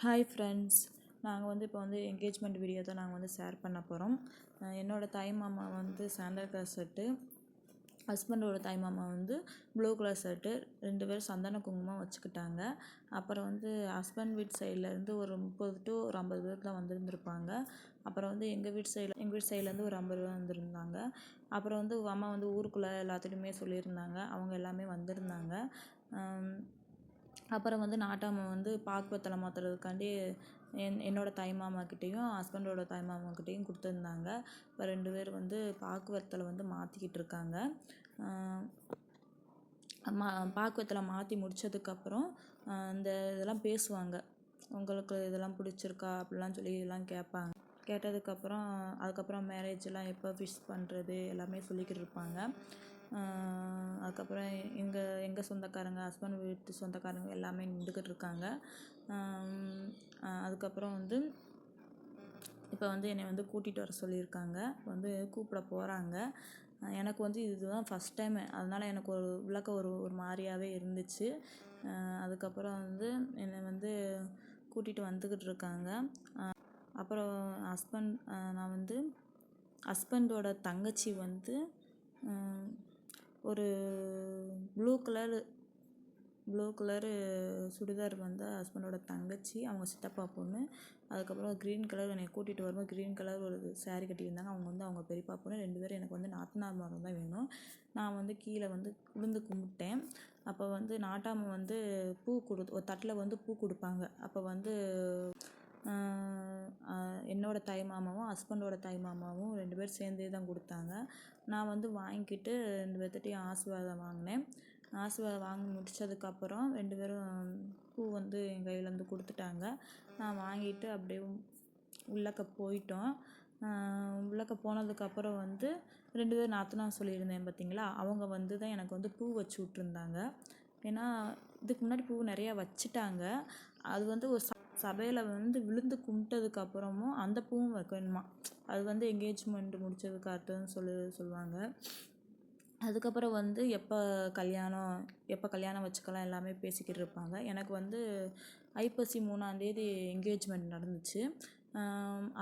Hi friends, நாங்கள் இப்போ engagement video தான் நாங்கள் ஷேர் பண்ண போகிறோம். என்னோடய தாய் மாமா சாண்டல் கலர் ஷர்ட்டு, ஹஸ்பண்டோட தாய் மாமா ப்ளூ கலர் ஷர்ட்டு, 2 பேரும் சந்தன குங்குமம் வச்சுக்கிட்டாங்க. அப்புறம் ஹஸ்பண்ட் வீட் சைட்லேருந்து ஒரு 30 to ஒரு 50 பேர் தான் வந்திருந்துருப்பாங்க. அப்புறம் எங்கள் வீட்டு சைட்லேருந்து ஒரு 50 பேர் வந்திருந்தாங்க. அப்புறம் அம்மா ஊருக்குள்ளே எல்லாத்துட்டையுமே சொல்லியிருந்தாங்க, அவங்க எல்லாமே வந்திருந்தாங்க. அப்புறம் நாட்டாமை பாக்கு வெத்தலை மாற்றுறதுக்காண்டி என்னோடய தாய் மாமாக்கிட்டேயும் ஹஸ்பண்டோட தாய் மாமாக்கிட்டேயும் கொடுத்துருந்தாங்க. இப்போ 2 பேர் பாக்கு வெத்தலை மாற்றிக்கிட்டு இருக்காங்க. பாக்கு வெத்தலை மாற்றி முடித்ததுக்கப்புறம் இந்த இதெல்லாம் பேசுவாங்க, உங்களுக்கு இதெல்லாம் பிடிச்சிருக்கா அப்படிலாம் சொல்லி இதெல்லாம் கேட்பாங்க. கேட்டதுக்கப்புறம் அதுக்கப்புறம் மேரேஜெலாம் எப்போ ஃபிக்ஸ் பண்ணுறது எல்லாமே சொல்லிக்கிட்டு இருப்பாங்க. அதுக்கப்புறம் எங்கள் சொந்தக்காரங்க, ஹஸ்பண்ட் வீட்டு சொந்தக்காரங்க எல்லாமே நின்றுக்கிட்டு இருக்காங்க. அதுக்கப்புறம் இப்போ என்னை கூட்டிகிட்டு வர சொல்லியிருக்காங்க, கூப்பிட போகிறாங்க. எனக்கு இதுதான் ஃபஸ்ட் டைமு, அதனால் எனக்கு ஒரு மாதிரியாகவே இருந்துச்சு. அதுக்கப்புறம் என்னை கூட்டிகிட்டு வந்துக்கிட்டு இருக்காங்க. அப்புறம் நான் ஹஸ்பண்டோட தங்கச்சி ஒரு ப்ளூ கலரு சுடிதார் ஹஸ்பண்டோட தங்கச்சி, அவங்க சித்தப்பா பொண்ணு. அதுக்கப்புறம் க்ரீன் கலர் என்னை கூட்டிகிட்டு வரும்போது க்ரீன் கலர் ஒரு சாரீ கட்டியிருந்தாங்க, அவங்க அவங்க பெரியப்பா பொண்ணு. 2 பேரும் எனக்கு நாத்தனார் மகன் தான் வேணும். நான் கீழே விழுந்து கும்பிட்டேன். அப்போ நாட்டாமை பூ ஒரு தட்டில் பூ கொடுப்பாங்க. அப்போ என்னோடய தாய் மாமாவும் ஹஸ்பண்டோட தாய் மாமாவும் 2 பேர் சேர்ந்தே தான் கொடுத்தாங்க. நான் வாங்கிக்கிட்டு 2 பேர்த்திட்டையும் ஆசீர்வாதம் வாங்கினேன். ஆசீர்வாதம் வாங்கி முடித்ததுக்கப்புறம் 2 பேரும் பூ என் கையில் கொடுத்துட்டாங்க. நான் வாங்கிட்டு அப்படியே உள்ளக்க போயிட்டோம். உள்ளக்க போனதுக்கப்புறம் 2 பேர் நாத்தனார் சொல்லியிருந்தேன் பார்த்தீங்களா, அவங்க தான் எனக்கு பூ வச்சு விட்ருந்தாங்க. ஏன்னா இதுக்கு முன்னாடி பூ நிறையா வச்சுட்டாங்க. அது ஒரு சபையில் விழுந்து கும்பிட்டதுக்கப்புறமும் அந்த பூவும் வைக்கணுமா, அது என்கேஜ்மெண்ட் முடித்ததுக்கு அடுத்ததுன்னு சொல்லுவாங்க. அதுக்கப்புறம் எப்போ கல்யாணம் வச்சுக்கலாம் எல்லாமே பேசிக்கிட்டு இருப்பாங்க. எனக்கு ஐப்பசி 3ஆம் தேதி என்கேஜ்மெண்ட் நடந்துச்சு.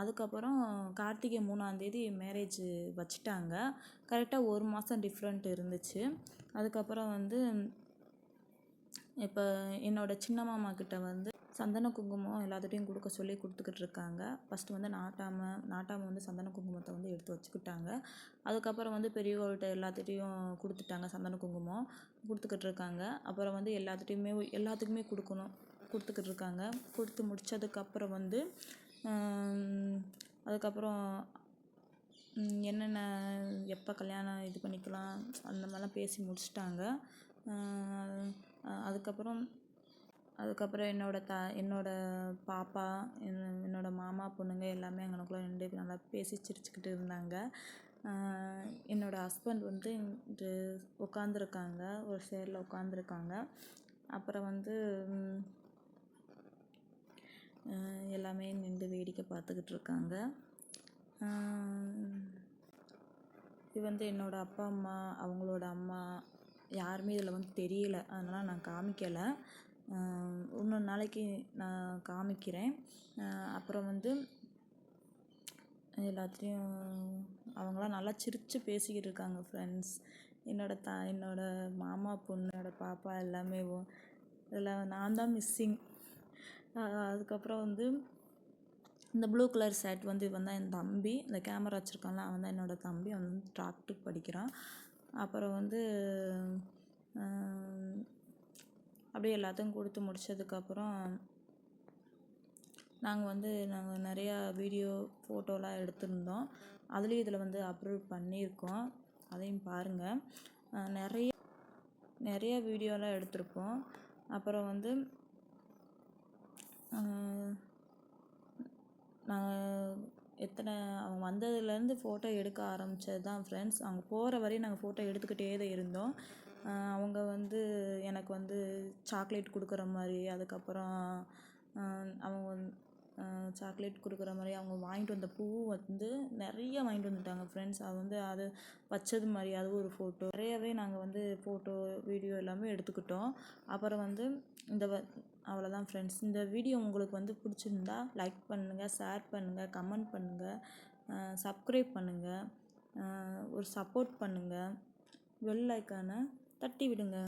அதுக்கப்புறம் கார்த்திகை 3ஆம் தேதி மேரேஜ் வச்சுட்டாங்க. கரெக்டாக 1 மாதம் டிஃப்ரெண்ட் இருந்துச்சு. அதுக்கப்புறம் இப்போ என்னோடய சின்ன மாமா கிட்ட சந்தன குங்குமம் எல்லாத்துட்டையும் கொடுத்துக்கிட்டு இருக்காங்க. ஃபஸ்ட்டு நாட்டாமை சந்தன குங்குமத்தை எடுத்து வச்சுக்கிட்டாங்க. அதுக்கப்புறம் பெரியவங்கள்ட்ட எல்லாத்துட்டையும் கொடுத்துட்டாங்க, சந்தன குங்குமம் கொடுத்துக்கிட்டு இருக்காங்க. அப்புறம் எல்லாத்துக்குமே கொடுத்துக்கிட்டு இருக்காங்க. கொடுத்து முடித்ததுக்கப்புறம் அதுக்கப்புறம் என்னென்ன எப்போ கல்யாணம் இது பண்ணிக்கலாம் அந்த மாதிரிலாம் பேசி முடிச்சிட்டாங்க. அதுக்கப்புறம் என்னோடய பாப்பா, என்னோடய மாமா பொண்ணுங்க எல்லாமே அங்கனக்குள்ளே நின்று நல்லா பேசி சிரிச்சுக்கிட்டு இருந்தாங்க. என்னோடய ஹஸ்பண்ட் இங்கே உட்காந்துருக்காங்க, ஒரு சேரில் உட்காந்துருக்காங்க. அப்புறம் எல்லாமே நின்று வேடிக்கை பார்த்துக்கிட்டு இருக்காங்க. இது என்னோடய அப்பா அம்மா, அவங்களோட அம்மா யாருமே இதில் தெரியல, அதனால் நான் காமிக்கலை. இன்னொரு நாளைக்கு நான் காமிக்கிறேன். அப்புறம் எல்லாத்தையும் அவங்களாம் நல்லா சிரித்து பேசிக்கிட்டு இருக்காங்க ஃப்ரெண்ட்ஸ். என்னோடய மாமா பொண்ணோட பாப்பா எல்லாமே இதில் நான் தான் மிஸ்ஸிங். அதுக்கப்புறம் இந்த ப்ளூ கலர் ஷர்ட் இவன் தான் என் தம்பி. இந்த கேமரா வச்சுருக்கான்ல, அவன் தான் என்னோடய தம்பி. அவன் டாக்டருக்கு படிக்கிறான். அப்புறம் அப்படியே எல்லாத்தையும் கொடுத்து முடித்ததுக்கப்புறம் நாங்கள் நிறையா வீடியோ ஃபோட்டோலாம் எடுத்திருந்தோம். அதுலேயும் இதில் அப்லோட் பண்ணியிருக்கோம், அதையும் பாருங்கள். நிறைய வீடியோலாம் எடுத்திருப்போம். அப்புறம் நாங்கள் அவங்க வந்ததுலேருந்து ஃபோட்டோ எடுக்க ஆரம்பித்தது தான் ஃப்ரெண்ட்ஸ். அவங்க போகிற வரையும் நாங்கள் ஃபோட்டோ எடுத்துக்கிட்டே தான் இருந்தோம். அவங்க எனக்கு சாக்லேட் கொடுக்குற மாதிரி, அதுக்கப்புறம் அவங்க சாக்லேட் கொடுக்குற மாதிரி அவங்க வாங்கிட்டு வந்த பூ வந்து நிறைய வாங்கிட்டு வந்துட்டாங்க ஃப்ரெண்ட்ஸ். அது வந்து அது வச்சது மாதிரி அது ஒரு ஃபோட்டோ நிறையவே நாங்கள் வந்து ஃபோட்டோ வீடியோ எல்லாமே எடுத்துக்கிட்டோம். அப்புறம் வந்து இந்த அவ்வளோதான் ஃப்ரெண்ட்ஸ். இந்த வீடியோ உங்களுக்கு வந்து பிடிச்சிருந்தா லைக் பண்ணுங்கள், ஷேர் பண்ணுங்கள், கமெண்ட் பண்ணுங்கள், சப்ஸ்கிரைப் பண்ணுங்கள், ஒரு சப்போர்ட் பண்ணுங்கள், பெல் ஐக்கானை தட்டி விடுங்க.